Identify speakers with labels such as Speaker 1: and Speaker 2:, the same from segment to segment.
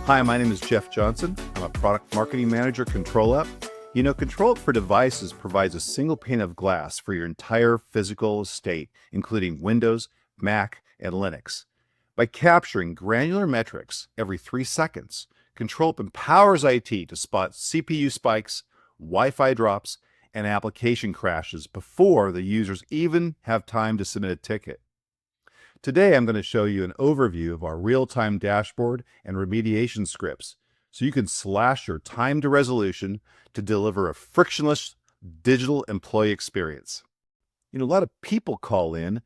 Speaker 1: Hi, my name is Jeff Johnson. I'm a product marketing manager at ControlUp. ControlUp for Devices provides a single pane of glass for your entire physical estate, including Windows, Mac, and Linux. By capturing granular metrics every 3 seconds, ControlUp empowers IT to spot CPU spikes, Wi-Fi drops, and application crashes before the users even have time to submit a ticket. Today, I'm going to show you an overview of our real-time dashboard and remediation scripts, so you can slash your time to resolution to deliver a frictionless digital employee experience. A lot of people call in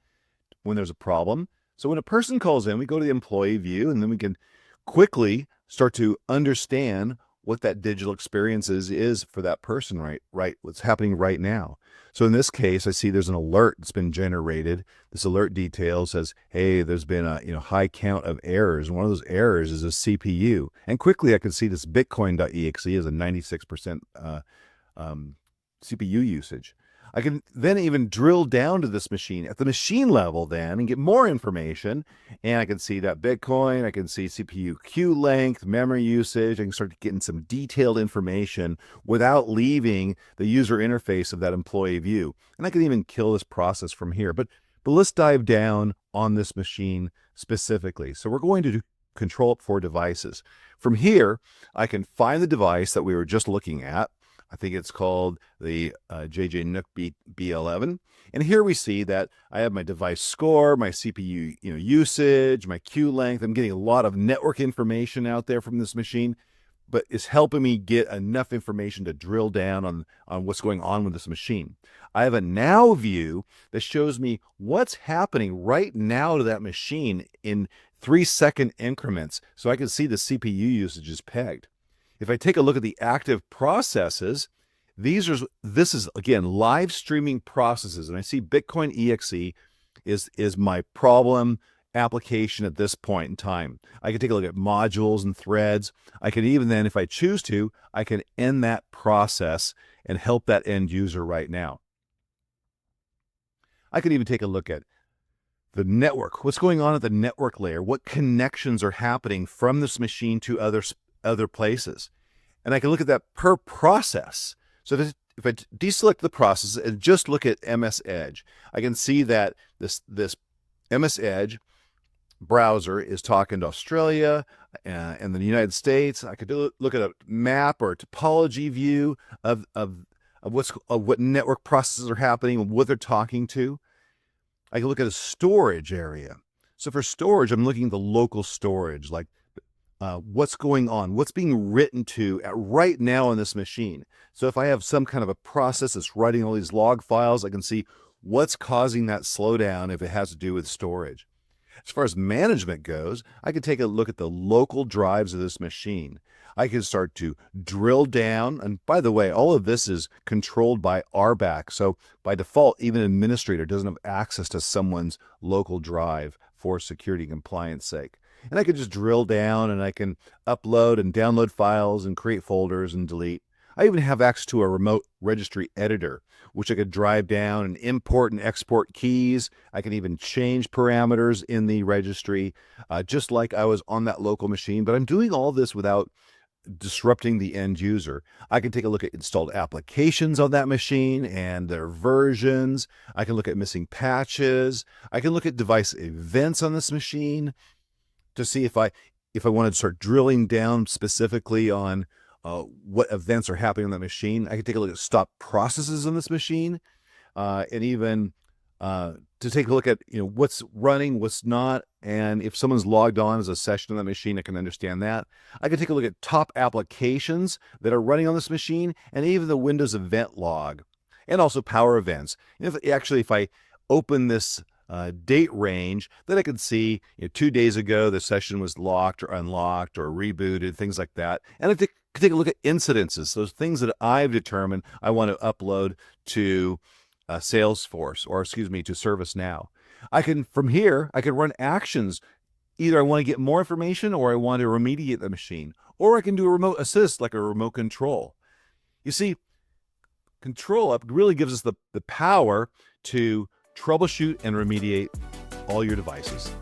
Speaker 1: when there's a problem. So when a person calls in, we go to the employee view, and then we can quickly start to understand what that digital experience is for that person, right? What's happening right now. So in this case, I see there's an alert that's been generated. This alert detail says, hey, there's been a high count of errors. And one of those errors is a CPU. And quickly I can see this bitcoin.exe is a 96% CPU usage. I can then even drill down to this machine at the machine level then and get more information. And I can see that Bitcoin, I can see CPU queue length, memory usage. I can start getting some detailed information without leaving the user interface of that employee view. And I can even kill this process from here. But let's dive down on this machine specifically. So we're going to do ControlUp for Devices. From here, I can find the device that we were just looking at. I think it's called the JJ Nook B11. And here we see that I have my device score, my CPU usage, my queue length. I'm getting a lot of network information out there from this machine, but it's helping me get enough information to drill down on what's going on with this machine. I have a now view that shows me what's happening right now to that machine in 3-second increments, so I can see the CPU usage is pegged. If I take a look at the active processes, this is again live streaming processes, and I see Bitcoin EXE is my problem application at this point in time. I can take a look at modules and threads. I can even then, if I choose to, I can end that process and help that end user right now. I could even take a look at the network. What's going on at the network layer? What connections are happening from this machine to other places? And I can look at that per process. So if I deselect the process and just look at MS Edge, I can see that this MS Edge browser is talking to Australia and the United States. I could look at a map or a topology view of what network processes are happening and what they're talking to. I can look at a storage area. So for storage, I'm looking at the local storage, like what's going on, what's being written to right now on this machine. So if I have some kind of a process that's writing all these log files, I can see what's causing that slowdown if it has to do with storage. As far as management goes, I can take a look at the local drives of this machine. I can start to drill down. And by the way, all of this is controlled by RBAC. So by default, even an administrator doesn't have access to someone's local drive for security and compliance sake. And I can just drill down and I can upload and download files and create folders and delete. I even have access to a remote registry editor, which I could drive down and import and export keys. I can even change parameters in the registry, just like I was on that local machine. But I'm doing all this without disrupting the end user. I can take a look at installed applications on that machine and their versions. I can look at missing patches. I can look at device events on this machine to see if I want to start drilling down specifically on what events are happening on that machine. I can take a look at stop processes on this machine, and even to take a look at what's running, what's not, and if someone's logged on as a session on that machine, I can understand that. I can take a look at top applications that are running on this machine, and even the Windows event log, and also power events. And if I open this date range, then I can see 2 days ago the session was locked or unlocked or rebooted, things like that. And I can take a look at incidences, those things that I've determined I want to upload to Salesforce, or to ServiceNow. From here, I can run actions. Either I want to get more information or I want to remediate the machine, or I can do a remote assist like a remote control. You see, ControlUp really gives us the power to troubleshoot and remediate all your devices.